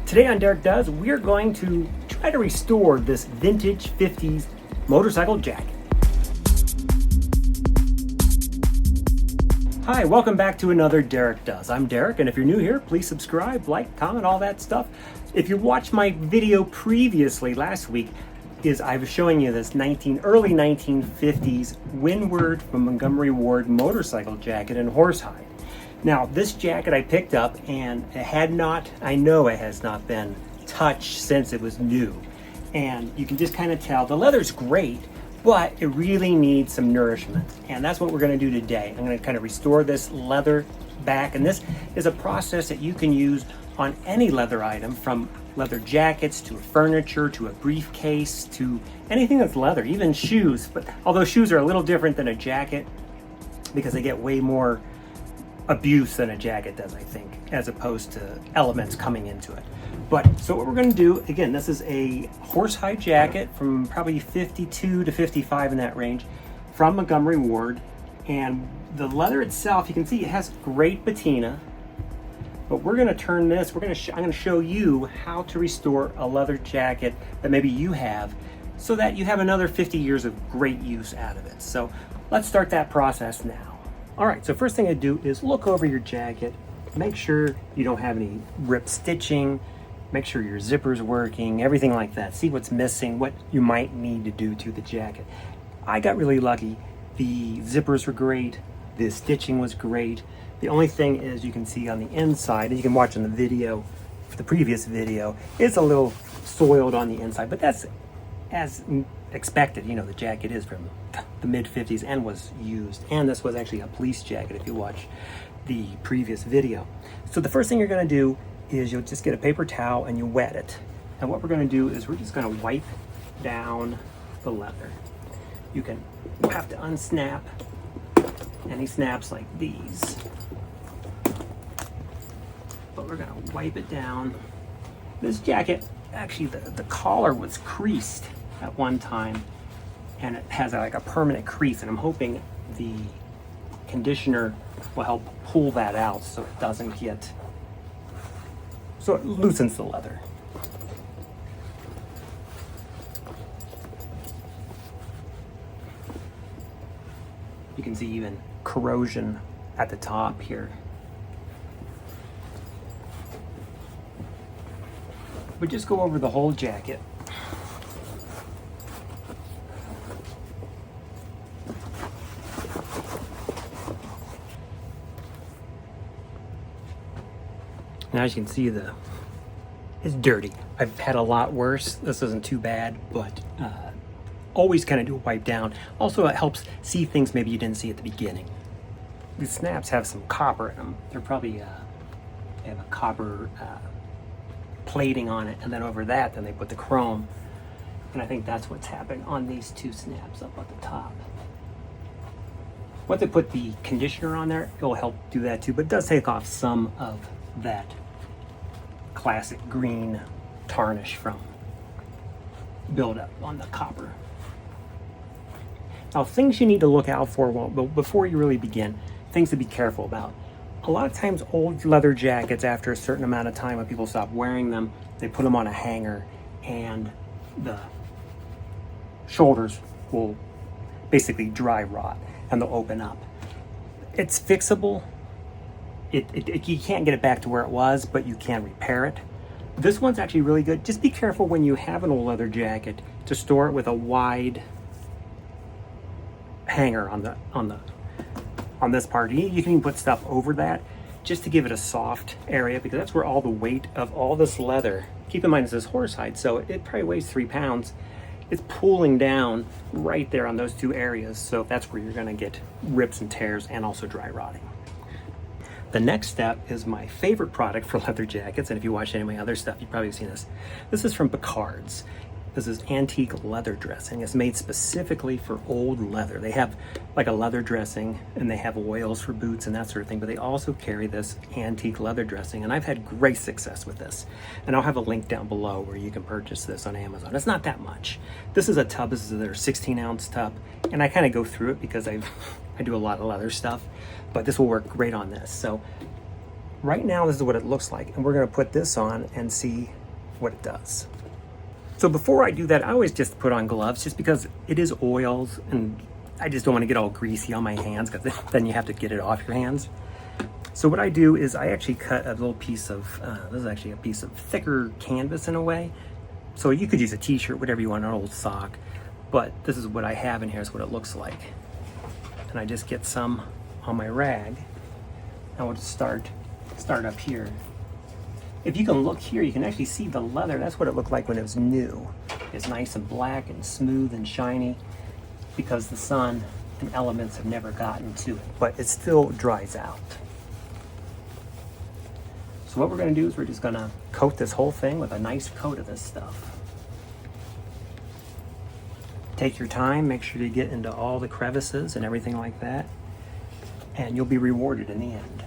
Today on Derek Does, we're going to try to restore this vintage 50s motorcycle jacket. Hi, welcome back to another Derek Does. I'm Derek, and if you're new here, please subscribe, like, comment, all that stuff. If you watched my video previously last week, I was showing you this early 1950s Windward from Montgomery Ward motorcycle jacket in horsehide. Now, this jacket I picked up, and I know it has not been touched since it was new. And you can just kind of tell the leather's great, but it really needs some nourishment. And that's what we're going to do today. I'm going to kind of restore this leather back. And this is a process that you can use on any leather item, from leather jackets to furniture to a briefcase to anything that's leather, even shoes. But although shoes are a little different than a jacket because they get way more abuse than a jacket does, I think, as opposed to elements coming into it. But so what we're going to do, again, this is a horsehide jacket from probably 52 to 55 in that range from Montgomery Ward. And the leather itself, you can see it has great patina. But we're going to turn this, I'm going to show you how to restore a leather jacket that maybe you have so that you have another 50 years of great use out of it. So let's start that process now. All right, so first thing I do is look over your jacket, make sure you don't have any ripped stitching, make sure your zipper's working, everything like that. See what's missing, what you might need to do to the jacket. I got really lucky. The zippers were great, the stitching was great. The only thing is, you can see on the inside, and you can watch in the video, the previous video, it's a little soiled on the inside, but that's as expected. You know, the jacket is from the mid-50s and was used, and this was actually a police jacket if you watch the previous video. So the first thing you're going to do is you'll just get a paper towel and you wet it, and what we're going to do is we're just going to wipe down the leather. You have to unsnap any snaps like these, but we're going to wipe it down. This jacket, actually the collar was creased at one time, and it has like a permanent crease, and I'm hoping the conditioner will help pull that out so it doesn't get, so it loosens the leather. You can see even corrosion at the top here. But just go over the whole jacket. Now, as you can see, it's dirty. I've had a lot worse. This isn't too bad, but always kind of do a wipe down. Also, it helps see things maybe you didn't see at the beginning. These snaps have some copper in them. They're probably they have a copper plating on it, and then over that, then they put the chrome. And I think that's what's happened on these two snaps up at the top. Once they put the conditioner on there, it'll help do that too, but it does take off some of that classic green tarnish from buildup on the copper. Now, things you need to look out for before you really begin, things to be careful about. A lot of times old leather jackets, after a certain amount of time when people stop wearing them, they put them on a hanger and the shoulders will basically dry rot and they'll open up. It's fixable. You can't get it back to where it was, but you can repair it. This one's actually really good. Just be careful when you have an old leather jacket to store it with a wide hanger on this part. You can even put stuff over that just to give it a soft area, because that's where all the weight of all this leather, keep in mind it's this horsehide, so it probably weighs 3 pounds. It's pulling down right there on those two areas, so that's where you're going to get rips and tears and also dry rotting. The next step is my favorite product for leather jackets, and if you watch any of my other stuff, you've probably seen this. This is from Picard's. This is antique leather dressing. It's made specifically for old leather. They have like a leather dressing, and they have oils for boots and that sort of thing, but they also carry this antique leather dressing, and I've had great success with this. And I'll have a link down below where you can purchase this on Amazon. It's not that much. This is a tub. This is their 16-ounce tub, and I kind of go through it because I do a lot of leather stuff, but this will work great on this. So right now this is what it looks like, and we're going to put this on and see what it does. So before I do that, I always just put on gloves just because it is oils and I just don't want to get all greasy on my hands, because then you have to get it off your hands. So what I do is I actually cut a little piece of, this is actually a piece of thicker canvas in a way. So you could use a t-shirt, whatever you want, an old sock, but this is what I have in here, is what it looks like. And I just get some on my rag. I will just start up here. If you can look here, you can actually see the leather. That's what it looked like when it was new. It's nice and black and smooth and shiny because the sun and elements have never gotten to it, but it still dries out. So what we're going to do is we're just going to coat this whole thing with a nice coat of this stuff. Take your time, make sure you get into all the crevices and everything like that, and you'll be rewarded in the end.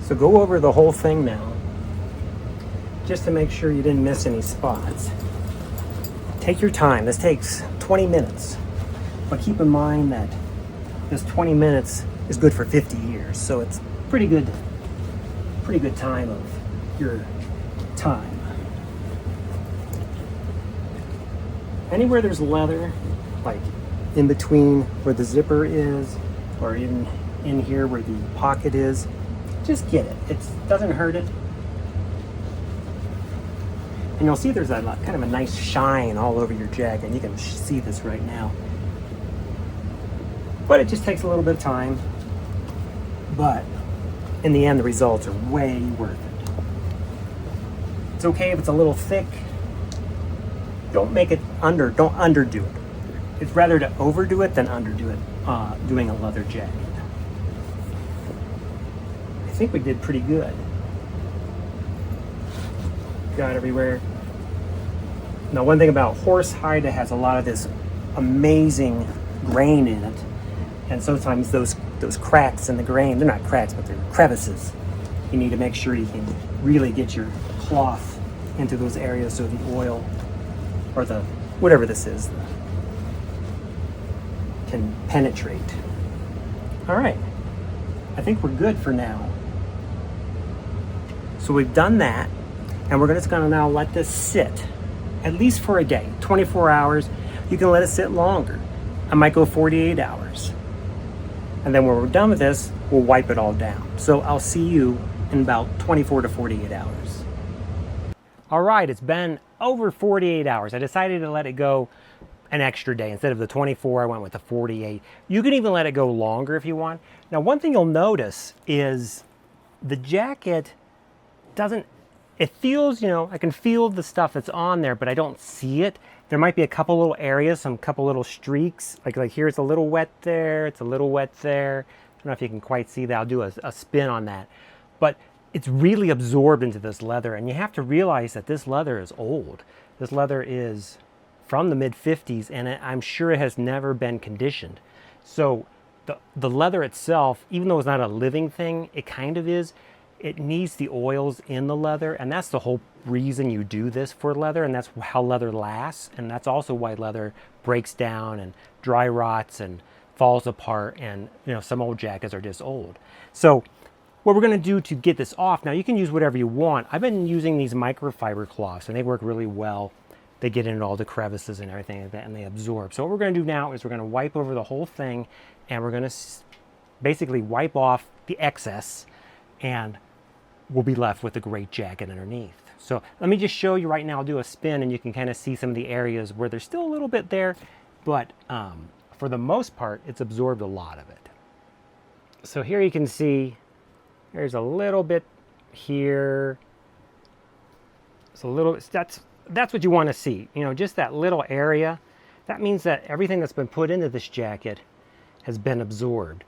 So go over the whole thing now, just to make sure you didn't miss any spots. Take your time. This takes 20 minutes, but keep in mind that this 20 minutes is good for 50 years, so it's pretty good time of your time. Anywhere there's leather, like in between where the zipper is, or in here where the pocket is, just get it. It doesn't hurt it. And you'll see there's a kind of a nice shine all over your jacket. You can see this right now. But it just takes a little bit of time. But in the end, the results are way worth it. It's okay if it's a little thick. Don't underdo it. It's rather to overdo it than underdo it doing a leather jacket. I think we did pretty good. Got everywhere. Now, one thing about horsehide, it has a lot of this amazing grain in it, and sometimes those cracks in the grain, they're not cracks, but they're crevices. You need to make sure you can really get your cloth into those areas so the oil, or the whatever this is, can penetrate. All right, I think we're good for now. So we've done that, and we're just gonna now let this sit, at least for a day, 24 hours. You can let it sit longer. I might go 48 hours. And then when we're done with this, we'll wipe it all down. So I'll see you in about 24 to 48 hours. All right, it's been over 48 hours. I decided to let it go an extra day. Instead of the 24, I went with the 48. You can even let it go longer if you want. Now, one thing you'll notice is the jacket it feels, I can feel the stuff that's on there, but I don't see it. There might be a couple little areas, some couple little streaks, like here it's a little wet there, it's a little wet there. I don't know if you can quite see that. I'll do a spin on that. But it's really absorbed into this leather, and you have to realize that this leather is old. This leather is from the mid-50s, and I'm sure it has never been conditioned. So the leather itself, even though it's not a living thing, it kind of is. It needs the oils in the leather, and that's the whole reason you do this for leather, and that's how leather lasts, and that's also why leather breaks down and dry rots and falls apart, and some old jackets are just old. So what we're going to do to get this off, now you can use whatever you want. I've been using these microfiber cloths, and they work really well. They get into all the crevices and everything like that, and they absorb. So what we're going to do now is we're going to wipe over the whole thing, and we're going to basically wipe off the excess, and we'll be left with a great jacket underneath. So let me just show you right now. I'll do a spin, and you can kind of see some of the areas where there's still a little bit there, but for the most part, it's absorbed a lot of it. So here you can see there's a little bit here. It's a little, that's what you want to see, just that little area. that means that everything that's been put into this jacket has been absorbed.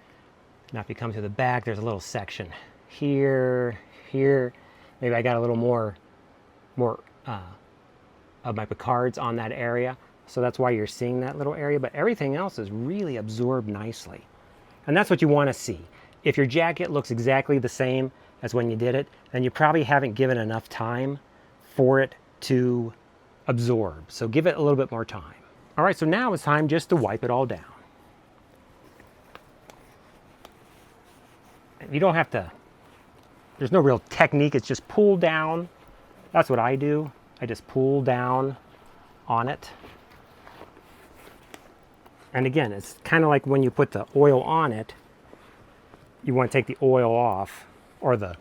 Now if you come to the back, there's a little section here, here. Maybe I got a little more of my picards on that area. So that's why you're seeing that little area, but everything else is really absorbed nicely. And that's what you want to see. If your jacket looks exactly the same as when you did it, then you probably haven't given enough time for it to absorb. So give it a little bit more time. All right, so now it's time just to wipe it all down. You don't have to, there's no real technique, it's just pull down. That's what I do. I just pull down on it. And again, it's kind of like when you put the oil on it, you want to take the oil off, or the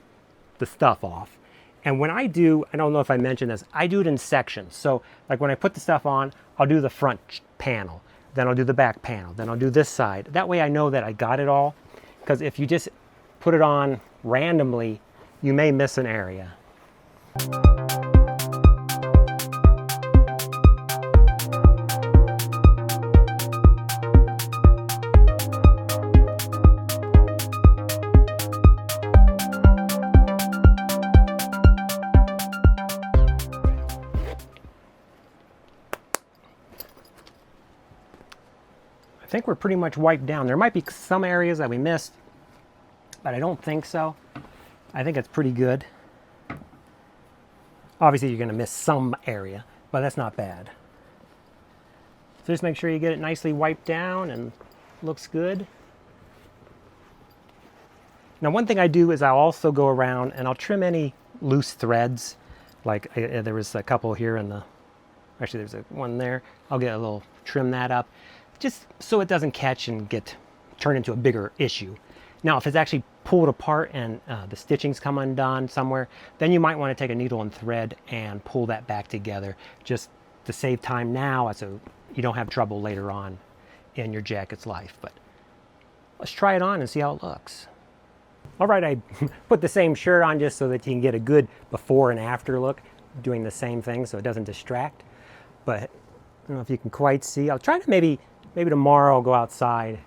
stuff off. And when I do, I don't know if I mentioned this, I do it in sections. So like when I put the stuff on, I'll do the front panel, then I'll do the back panel, then I'll do this side. That way I know that I got it all. Because if you just put it on randomly, you may miss an area. I think we're pretty much wiped down. There might be some areas that we missed, but I don't think so. I think it's pretty good. Obviously you're going to miss some area, but that's not bad. So just make sure you get it nicely wiped down and looks good. Now one thing I do is I'll also go around and I'll trim any loose threads. Like there was a couple here in the, actually there's one there. I'll get a little, trim that up, just so it doesn't catch and turn into a bigger issue. Now, if it's actually pulled apart and the stitchings come undone somewhere, then you might want to take a needle and thread and pull that back together, just to save time now, so you don't have trouble later on in your jacket's life. But let's try it on and see how it looks. All right, I put the same shirt on just so that you can get a good before and after look, doing the same thing so it doesn't distract. But I don't know if you can quite see. I'll try to maybe tomorrow I'll go outside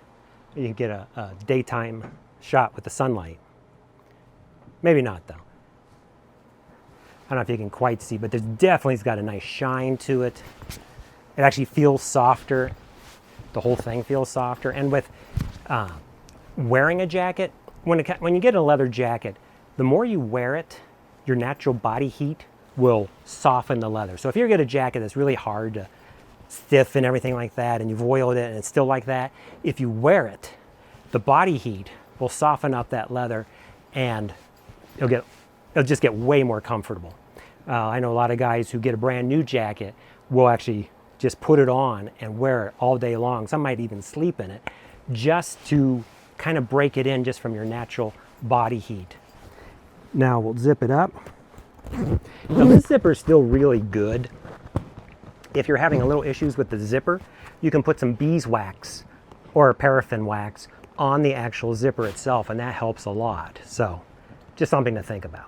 and you can get a daytime shot with the sunlight. Maybe not though. I don't know if you can quite see, but there's definitely, it's got a nice shine to it. It actually feels softer. The whole thing feels softer. And with wearing a jacket, when you get a leather jacket, the more you wear it, your natural body heat will soften the leather. So if you get a jacket that's really hard to stiff and everything like that, and you've oiled it and it's still like that, if you wear it, the body heat will soften up that leather and it'll just get way more comfortable. I know a lot of guys who get a brand new jacket will actually just put it on and wear it all day long. Some might even sleep in it, just to kind of break it in just from your natural body heat. Now we'll zip it up. Now this zipper is still really good. If you're having a little issues with the zipper, you can put some beeswax or paraffin wax on the actual zipper itself, and that helps a lot. So just something to think about.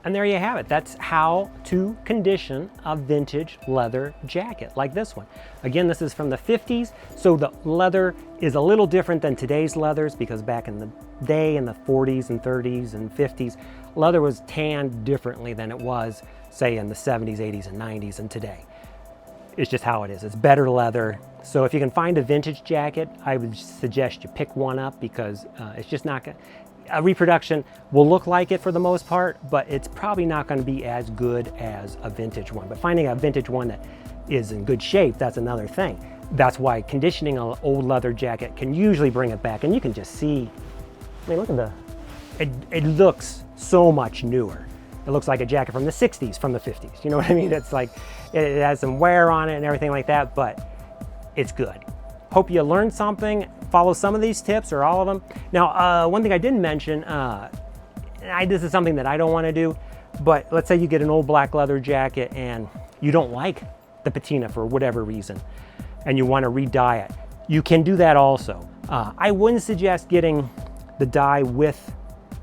And there you have it. That's how to condition a vintage leather jacket like this one. Again, this is from the 50s, so the leather is a little different than today's leathers, because back in the day, in the 40s and 30s and 50s, leather was tanned differently than it was, say, in the 70s, 80s, and 90s and today. It's just how it is. It's better leather. So if you can find a vintage jacket, I would suggest you pick one up, because it's just not going to, a reproduction will look like it for the most part, but it's probably not going to be as good as a vintage one. But finding a vintage one that is in good shape, that's another thing. That's why conditioning an old leather jacket can usually bring it back. And you can just see, I mean, look at it looks so much newer. It looks like a jacket from the 60s, from the 50s. You know what I mean? It's like, it has some wear on it and everything like that, but it's good. Hope you learned something. Follow some of these tips or all of them. Now, one thing I didn't mention, this is something that I don't want to do, but let's say you get an old black leather jacket and you don't like the patina for whatever reason, and you want to re-dye it. You can do that also. I wouldn't suggest getting the dye with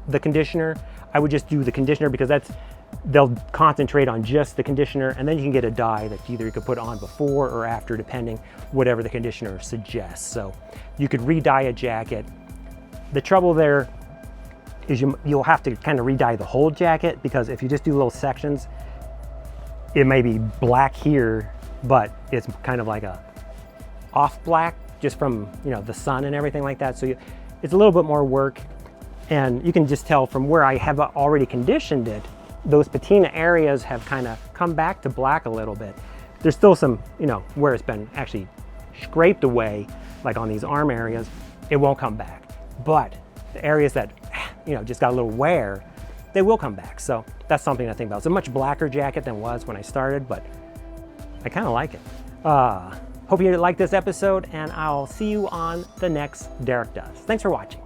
the conditioner. I would just do the conditioner, because that's they'll concentrate on just the conditioner, and then you can get a dye that either you could put on before or after, depending whatever the conditioner suggests. So you could re-dye a jacket. The trouble there is you'll have to kind of re-dye the whole jacket, because if you just do little sections, it may be black here, but it's kind of like a off black just from, you know, the sun and everything like that. So it's a little bit more work, and you can just tell from where I have already conditioned it, those patina areas have kind of come back to black a little bit. There's still some, you know, where it's been actually scraped away, like on these arm areas, it won't come back. But the areas that, you know, just got a little wear, they will come back. So that's something to think about. It's a much blacker jacket than it was when I started, but I kind of like it. Hope you liked this episode, and I'll see you on the next Derek Does. Thanks for watching.